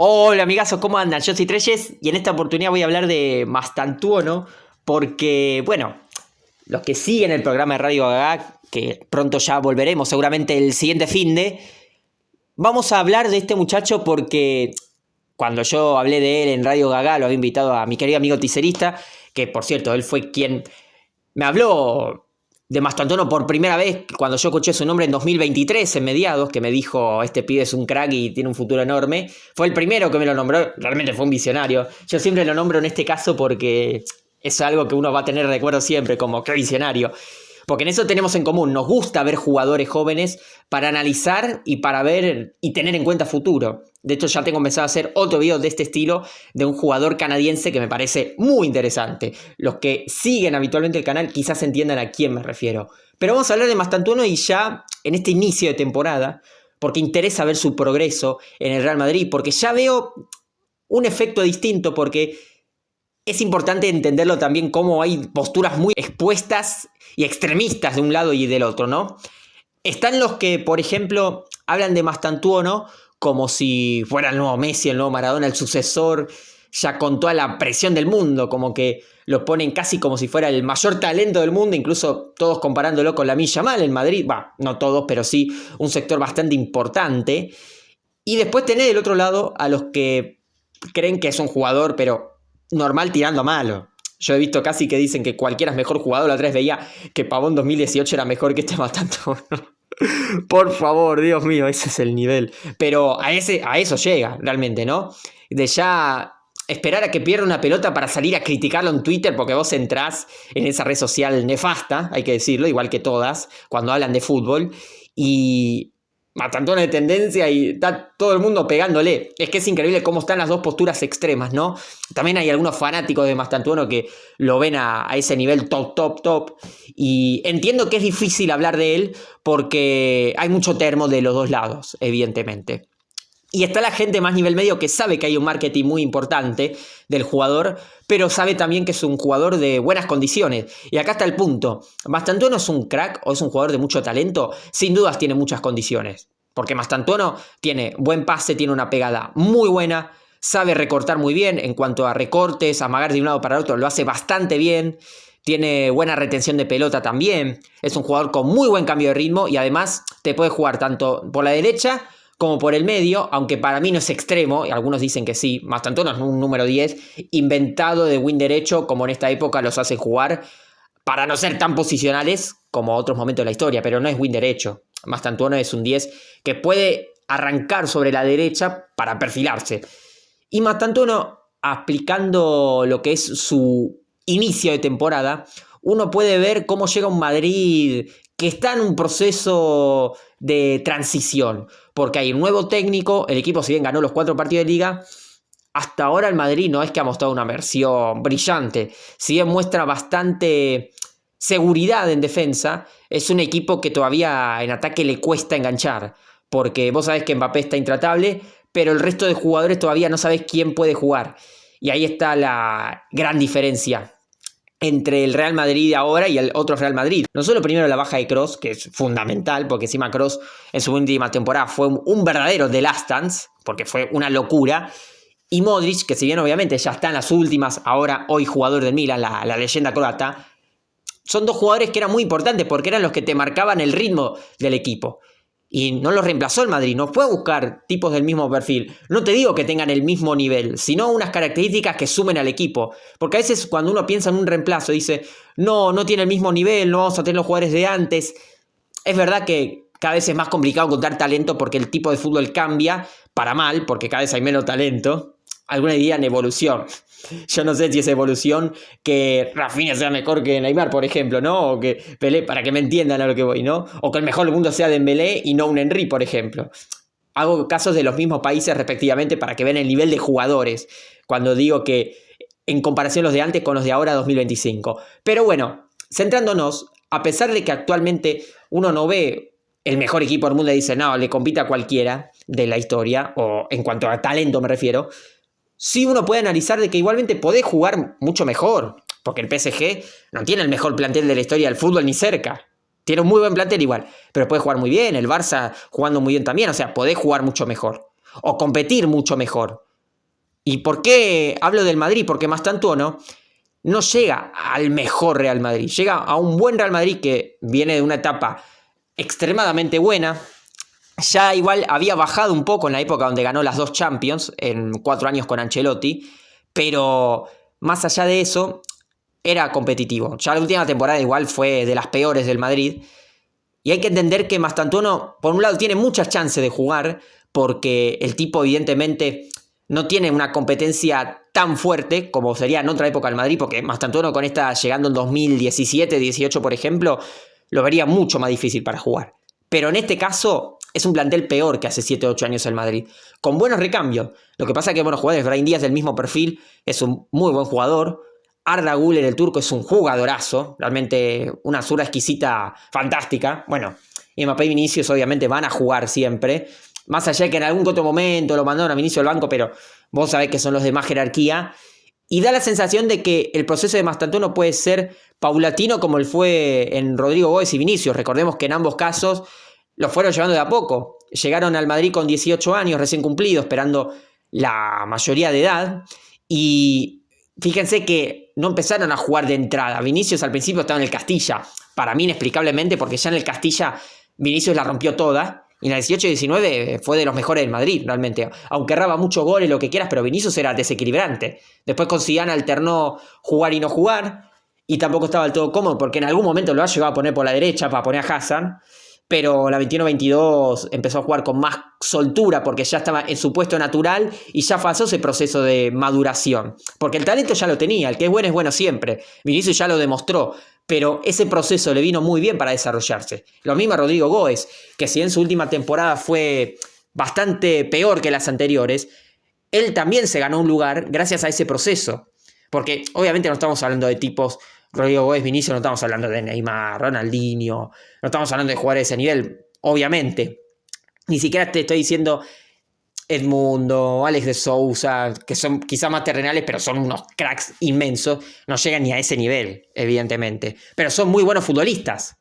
Hola amigazos, ¿cómo andan? Yo soy Treyes y en esta oportunidad voy a hablar de Mastantuono porque, bueno, los que siguen el programa de Radio Gaga, que pronto ya volveremos, seguramente el siguiente finde, vamos a hablar de este muchacho porque cuando yo hablé de él en Radio Gaga lo había invitado a mi querido amigo ticerista, que por cierto, él fue quien me habló de Mastantuono por primera vez cuando yo escuché su nombre en 2023, en mediados, que me dijo, este pibe es un crack y tiene un futuro enorme. Fue el primero que me lo nombró, realmente fue un visionario. Yo siempre lo nombro en este caso porque es algo que uno va a tener recuerdo siempre, como qué visionario. Porque en eso tenemos en común, nos gusta ver jugadores jóvenes para analizar y para ver y tener en cuenta futuro. De hecho, ya tengo pensado hacer otro video de este estilo de un jugador canadiense que me parece muy interesante. Los que siguen habitualmente el canal quizás entiendan a quién me refiero. Pero vamos a hablar de Mastantuono y ya en este inicio de temporada, porque interesa ver su progreso en el Real Madrid, porque ya veo un efecto distinto, porque es importante entenderlo también cómo hay posturas muy expuestas y extremistas de un lado y del otro, ¿no? Están los que, por ejemplo, hablan de Mastantuono como si fuera el nuevo Messi, el nuevo Maradona, el sucesor, ya con toda la presión del mundo, como que lo ponen casi como si fuera el mayor talento del mundo, incluso todos comparándolo con Lamine Yamal en Madrid, no todos, pero sí un sector bastante importante. Y después tenés del otro lado a los que creen que es un jugador, pero normal tirando a malo. Yo he visto casi que dicen que cualquiera es mejor jugador. La otra vez veía que Pavón 2018 era mejor que este Mastantuono. Por favor, Dios mío, ese es el nivel. Pero a eso llega realmente, ¿no? De ya esperar a que pierda una pelota para salir a criticarlo en Twitter, porque vos entrás en esa red social nefasta, hay que decirlo, igual que todas, cuando hablan de fútbol, y Mastantuono de tendencia y está todo el mundo pegándole. Es que es increíble cómo están las dos posturas extremas, ¿no? También hay algunos fanáticos de Mastantuono que lo ven a ese nivel top. Y entiendo que es difícil hablar de él porque hay mucho termo de los dos lados, evidentemente. Y está la gente más nivel medio que sabe que hay un marketing muy importante del jugador, pero sabe también que es un jugador de buenas condiciones. Y acá está el punto. ¿Mastantuono es un crack o es un jugador de mucho talento? Sin dudas tiene muchas condiciones. Porque Mastantuono tiene buen pase, tiene una pegada muy buena, sabe recortar muy bien en cuanto a recortes, amagar de un lado para el otro, lo hace bastante bien. Tiene buena retención de pelota también. Es un jugador con muy buen cambio de ritmo y además te puede jugar tanto por la derecha como por el medio, aunque para mí no es extremo, y algunos dicen que sí. Mastantuono es un número 10 inventado de win derecho, como en esta época los hace jugar, para no ser tan posicionales como otros momentos de la historia, pero no es win derecho. Mastantuono es un 10 que puede arrancar sobre la derecha para perfilarse. Y Mastantuono, aplicando lo que es su inicio de temporada, uno puede ver cómo llega un Madrid que está en un proceso de transición, porque hay un nuevo técnico, el equipo si bien ganó los 4 partidos de liga, hasta ahora el Madrid no es que ha mostrado una versión brillante, si bien muestra bastante seguridad en defensa, es un equipo que todavía en ataque le cuesta enganchar, porque vos sabés que Mbappé está intratable, pero el resto de jugadores todavía no sabés quién puede jugar, y ahí está la gran diferencia entre el Real Madrid de ahora y el otro Real Madrid. No solo primero la baja de Kroos, que es fundamental, porque encima Kroos en su última temporada fue un verdadero The Last Dance, porque fue una locura. Y Modric, que si bien obviamente ya está en las últimas, ahora hoy jugador del Milan, la leyenda croata, son dos jugadores que eran muy importantes porque eran los que te marcaban el ritmo del equipo. Y no los reemplazó el Madrid, no fue a buscar tipos del mismo perfil. No te digo que tengan el mismo nivel, sino unas características que sumen al equipo. Porque a veces cuando uno piensa en un reemplazo dice, no tiene el mismo nivel, no vamos a tener los jugadores de antes. Es verdad que cada vez es más complicado encontrar talento porque el tipo de fútbol cambia para mal, porque cada vez hay menos talento. Algunos dirían evolución. Yo no sé si es evolución que Rafinha sea mejor que Neymar, por ejemplo, ¿no? O que Pelé, para que me entiendan a lo que voy, ¿no? O que el mejor del mundo sea Dembélé y no un Henry, por ejemplo. Hago casos de los mismos países respectivamente para que vean el nivel de jugadores cuando digo que en comparación los de antes con los de ahora 2025. Pero bueno, centrándonos, a pesar de que actualmente uno no ve el mejor equipo del mundo y dice, no, le compite a cualquiera de la historia, o en cuanto a talento me refiero, sí uno puede analizar de que igualmente podés jugar mucho mejor, porque el PSG no tiene el mejor plantel de la historia del fútbol ni cerca. Tiene un muy buen plantel igual, pero puede jugar muy bien, el Barça jugando muy bien también, o sea, podés jugar mucho mejor, o competir mucho mejor. ¿Y por qué hablo del Madrid? Porque Mastantuono no llega al mejor Real Madrid, llega a un buen Real Madrid que viene de una etapa extremadamente buena. Ya igual había bajado un poco en la época donde ganó las 2 Champions, en 4 años con Ancelotti, pero más allá de eso, era competitivo. Ya la última temporada igual fue de las peores del Madrid. Y hay que entender que Mastantuono, por un lado, tiene muchas chances de jugar, porque el tipo evidentemente no tiene una competencia tan fuerte como sería en otra época del Madrid, porque Mastantuono con esta llegando en 2017-18, por ejemplo, lo vería mucho más difícil para jugar. Pero en este caso es un plantel peor que hace 7-8 años el Madrid, con buenos recambios. Lo que pasa es que buenos jugadores, Brahim Díaz del mismo perfil, es un muy buen jugador. Arda Güler, el turco, es un jugadorazo, realmente una zurda exquisita, fantástica. Bueno, Mbappé y Vinicius obviamente van a jugar siempre, más allá de que en algún otro momento lo mandaron a Vinicius al banco, pero vos sabés que son los de más jerarquía. Y da la sensación de que el proceso de Mastantuono puede ser paulatino como él fue en Rodrigo Góez y Vinicius. Recordemos que en ambos casos los fueron llevando de a poco. Llegaron al Madrid con 18 años recién cumplidos, esperando la mayoría de edad. Y fíjense que no empezaron a jugar de entrada. Vinicius al principio estaba en el Castilla. Para mí inexplicablemente, porque ya en el Castilla Vinicius la rompió toda. Y en la 18-19 fue de los mejores del Madrid, realmente. Aunque erraba muchos goles, lo que quieras, pero Vinicius era desequilibrante. Después con Zidane alternó jugar y no jugar. Y tampoco estaba del todo cómodo, porque en algún momento lo ha llegado a poner por la derecha para poner a Hazard. Pero la 21-22 empezó a jugar con más soltura porque ya estaba en su puesto natural y ya pasó ese proceso de maduración. Porque el talento ya lo tenía, el que es bueno siempre. Vinicius ya lo demostró, pero ese proceso le vino muy bien para desarrollarse. Lo mismo a Rodrigo Góez, que si en su última temporada fue bastante peor que las anteriores, él también se ganó un lugar gracias a ese proceso. Porque obviamente no estamos hablando de tipos Rodrigo Góez, Vinicius, no estamos hablando de Neymar, Ronaldinho, no estamos hablando de jugadores de ese nivel, obviamente. Ni siquiera te estoy diciendo Edmundo, Alex de Sousa, que son quizás más terrenales, pero son unos cracks inmensos. No llegan ni a ese nivel, evidentemente. Pero son muy buenos futbolistas.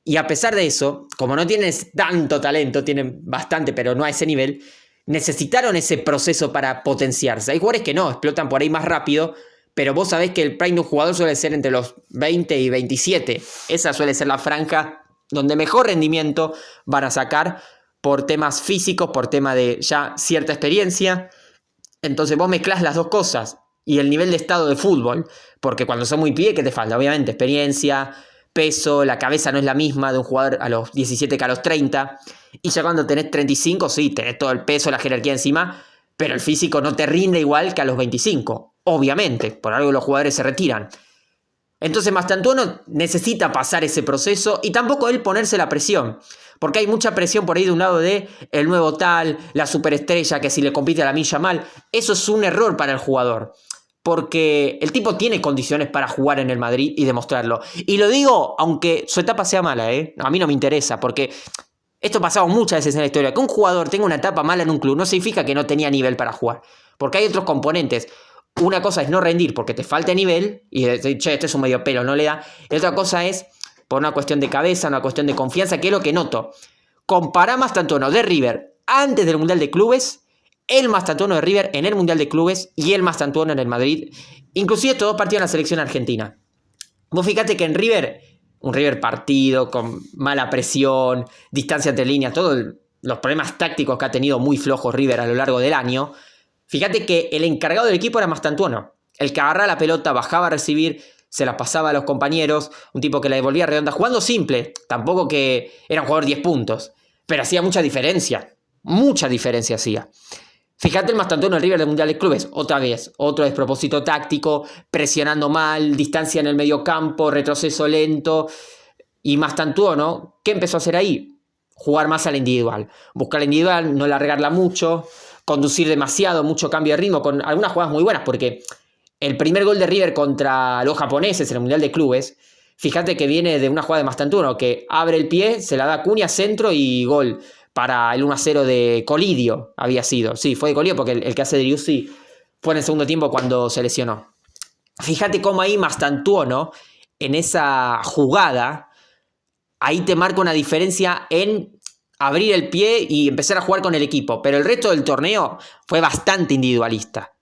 Y a pesar de eso, como no tienen tanto talento, tienen bastante, pero no a ese nivel, necesitaron ese proceso para potenciarse. Hay jugadores que no, explotan por ahí más rápido, pero vos sabés que el prime de un jugador suele ser entre los 20 y 27. Esa suele ser la franja donde mejor rendimiento van a sacar por temas físicos, por tema de ya cierta experiencia. Entonces vos mezclás las dos cosas y el nivel de estado de fútbol, porque cuando sos muy pie, ¿qué te falta? Obviamente experiencia, peso, la cabeza no es la misma de un jugador a los 17 que a los 30. Y ya cuando tenés 35, sí, tenés todo el peso, la jerarquía encima, pero el físico no te rinde igual que a los 25. Obviamente, por algo los jugadores se retiran. Entonces Mastantuono necesita pasar ese proceso y tampoco él ponerse la presión. Porque hay mucha presión por ahí de un lado de el nuevo tal, la superestrella que si le compite a la milla mal. Eso es un error para el jugador. Porque el tipo tiene condiciones para jugar en el Madrid y demostrarlo. Y lo digo aunque su etapa sea mala, a mí no me interesa. Porque esto ha pasado muchas veces en la historia. Que un jugador tenga una etapa mala en un club no significa que no tenía nivel para jugar. Porque hay otros componentes. Una cosa es no rendir porque te falta nivel y decir, che, este es un medio pelo, no le da. Y otra cosa es por una cuestión de cabeza, una cuestión de confianza, que es lo que noto. Compará Mastantuono de River antes del Mundial de Clubes, el Mastantuono de River en el Mundial de Clubes y el Mastantuono en el Madrid. Inclusive estos dos partidos en la selección argentina. Vos fíjate que en River, un River partido, con mala presión, distancia entre líneas, todos los problemas tácticos que ha tenido muy flojos River a lo largo del año. Fíjate que el encargado del equipo era Mastantuono. El que agarraba la pelota, bajaba a recibir, se la pasaba a los compañeros. Un tipo que la devolvía redonda, jugando simple. Tampoco que era un jugador 10 puntos. Pero hacía mucha diferencia. Mucha diferencia hacía. Fíjate el Mastantuono del River del Mundial de Clubes. Otra vez, otro despropósito táctico, presionando mal, distancia en el medio campo, retroceso lento. Y Mastantuono, ¿qué empezó a hacer ahí? Jugar más a la individual. Buscar la individual, no largarla mucho, conducir demasiado, mucho cambio de ritmo, con algunas jugadas muy buenas, porque el primer gol de River contra los japoneses en el Mundial de Clubes, fíjate que viene de una jugada de Mastantuono, que abre el pie, se la da a Cunha, centro y gol para el 1-0 de Colidio, había sido. Sí, fue de Colidio porque el que hace de Driussi fue en el segundo tiempo cuando se lesionó. Fíjate cómo ahí Mastantuono, en esa jugada, ahí te marca una diferencia en abrir el pie y empezar a jugar con el equipo. Pero el resto del torneo fue bastante individualista.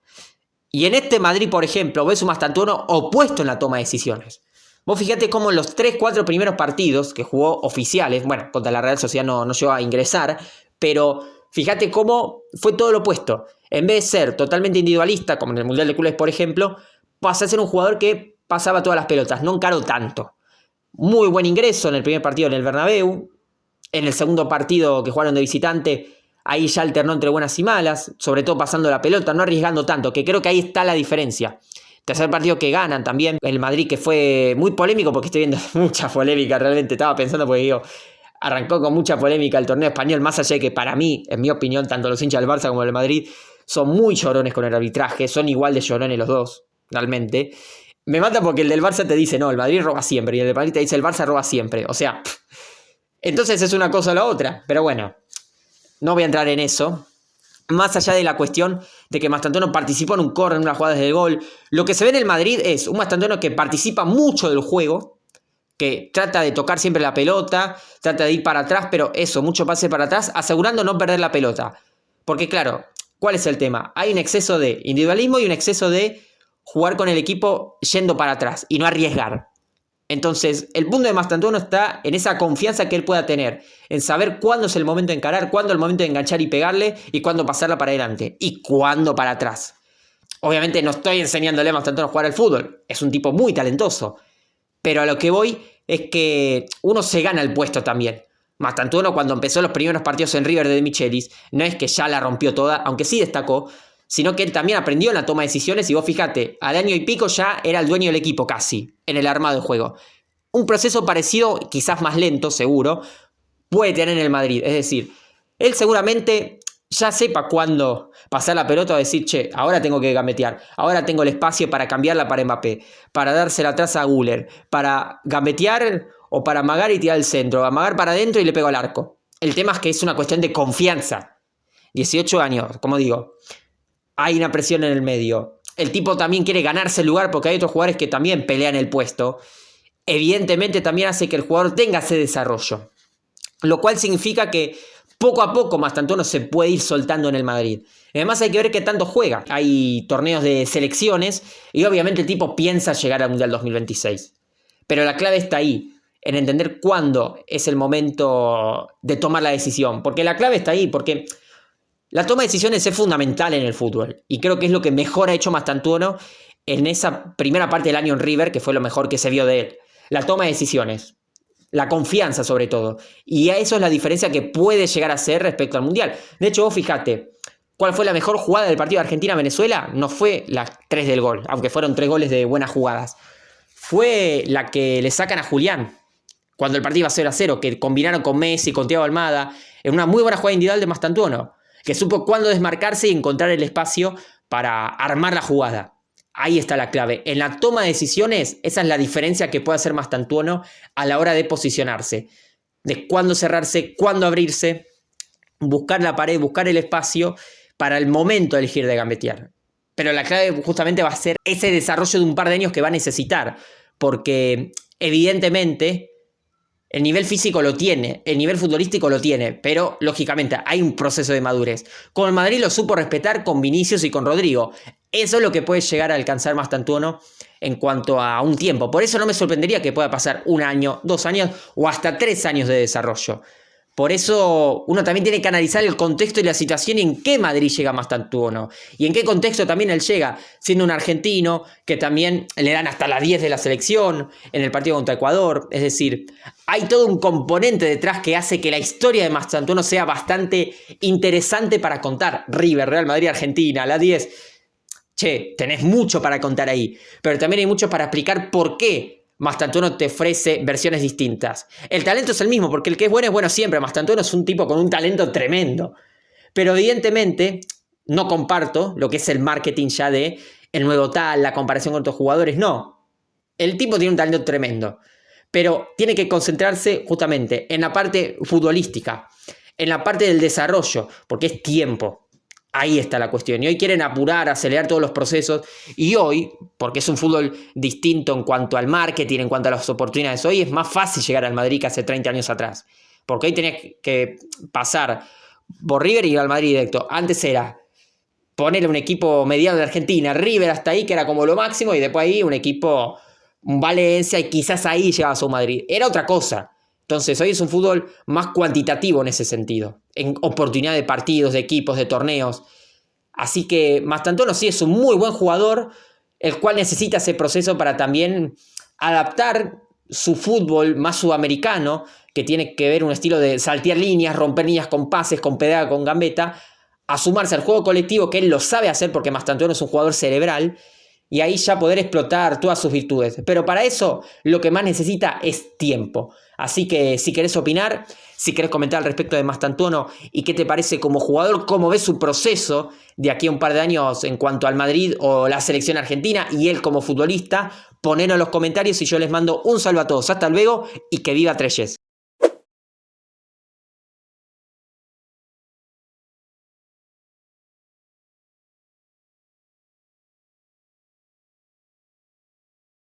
Y en este Madrid, por ejemplo, ves un Mastantuono opuesto en la toma de decisiones. Vos fíjate cómo en los 3-4 primeros partidos que jugó oficiales, bueno, contra la Real Sociedad no llegó a ingresar, pero fíjate cómo fue todo lo opuesto. En vez de ser totalmente individualista, como en el Mundial de Clubes, por ejemplo, pasó a ser un jugador que pasaba todas las pelotas, no encaró tanto. Muy buen ingreso en el primer partido en el Bernabéu. En el segundo partido que jugaron de visitante, ahí ya alternó entre buenas y malas, sobre todo pasando la pelota, no arriesgando tanto, que creo que ahí está la diferencia. Tercer partido que ganan también, el Madrid, que fue muy polémico, porque estoy viendo mucha polémica, realmente estaba pensando, porque digo, arrancó con mucha polémica el torneo español, más allá de que para mí, en mi opinión, tanto los hinchas del Barça como del Madrid son muy llorones con el arbitraje, son igual de llorones los dos, realmente. Me mata porque el del Barça te dice, no, el Madrid roba siempre, y el del Madrid te dice, el Barça roba siempre, o sea, entonces es una cosa o la otra, pero bueno, no voy a entrar en eso. Más allá de la cuestión de que Mastantuono participó en un córner, en una jugada desde el gol, lo que se ve en el Madrid es un Mastantuono que participa mucho del juego, que trata de tocar siempre la pelota, trata de ir para atrás, pero eso, mucho pase para atrás, asegurando no perder la pelota. Porque claro, ¿cuál es el tema? Hay un exceso de individualismo y un exceso de jugar con el equipo yendo para atrás y no arriesgar. Entonces, el punto de Mastantuono está en esa confianza que él pueda tener, en saber cuándo es el momento de encarar, cuándo es el momento de enganchar y pegarle, y cuándo pasarla para adelante, y cuándo para atrás. Obviamente no estoy enseñándole a Mastantuono a jugar al fútbol, es un tipo muy talentoso, pero a lo que voy es que uno se gana el puesto también. Mastantuono, cuando empezó los primeros partidos en River de De Michelis, no es que ya la rompió toda, aunque sí destacó, sino que él también aprendió en la toma de decisiones, y vos fíjate, al año y pico ya era el dueño del equipo casi, en el armado del juego. Un proceso parecido, quizás más lento, seguro, puede tener en el Madrid. Es decir, él seguramente ya sepa cuándo pasar la pelota o decir, che, ahora tengo que gambetear, ahora tengo el espacio para cambiarla para Mbappé, para dársela atrás a Güler, para gambetear o para amagar y tirar al centro, amagar para adentro y le pego al arco. El tema es que es una cuestión de confianza. 18 años, como digo, hay una presión en el medio. El tipo también quiere ganarse el lugar porque hay otros jugadores que también pelean el puesto. Evidentemente también hace que el jugador tenga ese desarrollo. Lo cual significa que poco a poco Mastantuono se puede ir soltando en el Madrid. Además hay que ver qué tanto juega. Hay torneos de selecciones y obviamente el tipo piensa llegar al Mundial 2026. Pero la clave está ahí, en entender cuándo es el momento de tomar la decisión. Porque la clave está ahí, porque la toma de decisiones es fundamental en el fútbol. Y creo que es lo que mejor ha hecho Mastantuono en esa primera parte del año en River, que fue lo mejor que se vio de él. La toma de decisiones, la confianza sobre todo. Y a eso es la diferencia que puede llegar a ser respecto al Mundial. De hecho, vos fijate, ¿cuál fue la mejor jugada del partido de Argentina-Venezuela? No fue las 3 del gol, aunque fueron 3 goles de buenas jugadas. Fue la que le sacan a Julián, cuando el partido iba 0-0, que combinaron con Messi, con Thiago Almada, en una muy buena jugada individual de Mastantuono, que supo cuándo desmarcarse y encontrar el espacio para armar la jugada. Ahí está la clave. En la toma de decisiones, esa es la diferencia que puede hacer Mastantuono a la hora de posicionarse. De cuándo cerrarse, cuándo abrirse, buscar la pared, buscar el espacio para el momento de elegir de gambetear. Pero la clave justamente va a ser ese desarrollo de un par de años que va a necesitar. Porque evidentemente el nivel físico lo tiene, el nivel futbolístico lo tiene, pero lógicamente hay un proceso de madurez. Con el Madrid lo supo respetar con Vinicius y con Rodrigo. Eso es lo que puede llegar a alcanzar Mastantuono en cuanto a un tiempo. Por eso no me sorprendería que pueda pasar 1 año, 2 años o hasta 3 años de desarrollo. Por eso uno también tiene que analizar el contexto y la situación y en qué Madrid llega Mastantuono. Y en qué contexto también él llega, siendo un argentino que también le dan hasta la 10 de la selección en el partido contra Ecuador. Es decir, hay todo un componente detrás que hace que la historia de Mastantuono sea bastante interesante para contar. River, Real Madrid, Argentina, la 10. Che, tenés mucho para contar ahí. Pero también hay mucho para explicar por qué Mastantuono te ofrece versiones distintas. El talento es el mismo, porque el que es bueno siempre. Mastantuono es un tipo con un talento tremendo. Pero evidentemente no comparto lo que es el marketing ya de el nuevo tal, la comparación con otros jugadores. No. El tipo tiene un talento tremendo. Pero tiene que concentrarse justamente en la parte futbolística, en la parte del desarrollo, porque es tiempo. Ahí está la cuestión. Y hoy quieren apurar, acelerar todos los procesos. Y hoy, porque es un fútbol distinto en cuanto al marketing, en cuanto a las oportunidades, hoy es más fácil llegar al Madrid que hace 30 años atrás. Porque hoy tenías que pasar por River y ir al Madrid directo. Antes era ponerle un equipo mediano de Argentina, River hasta ahí, que era como lo máximo, y después ahí un equipo, un Valencia, y quizás ahí llegaba a Madrid. Era otra cosa. Entonces hoy es un fútbol más cuantitativo en ese sentido, en oportunidad de partidos, de equipos, de torneos. Así que Mastantuono sí es un muy buen jugador, el cual necesita ese proceso para también adaptar su fútbol más sudamericano, que tiene que ver un estilo de saltear líneas, romper líneas con pases, con pedada, con gambeta, a sumarse al juego colectivo, que él lo sabe hacer porque Mastantuono es un jugador cerebral, y ahí ya poder explotar todas sus virtudes. Pero para eso lo que más necesita es tiempo. Así que si querés opinar, si querés comentar al respecto de Mastantuono y qué te parece como jugador, cómo ves su proceso de aquí a un par de años en cuanto al Madrid o la selección argentina y él como futbolista, ponelo en los comentarios y yo les mando un saludo a todos. Hasta luego y que viva Treyes.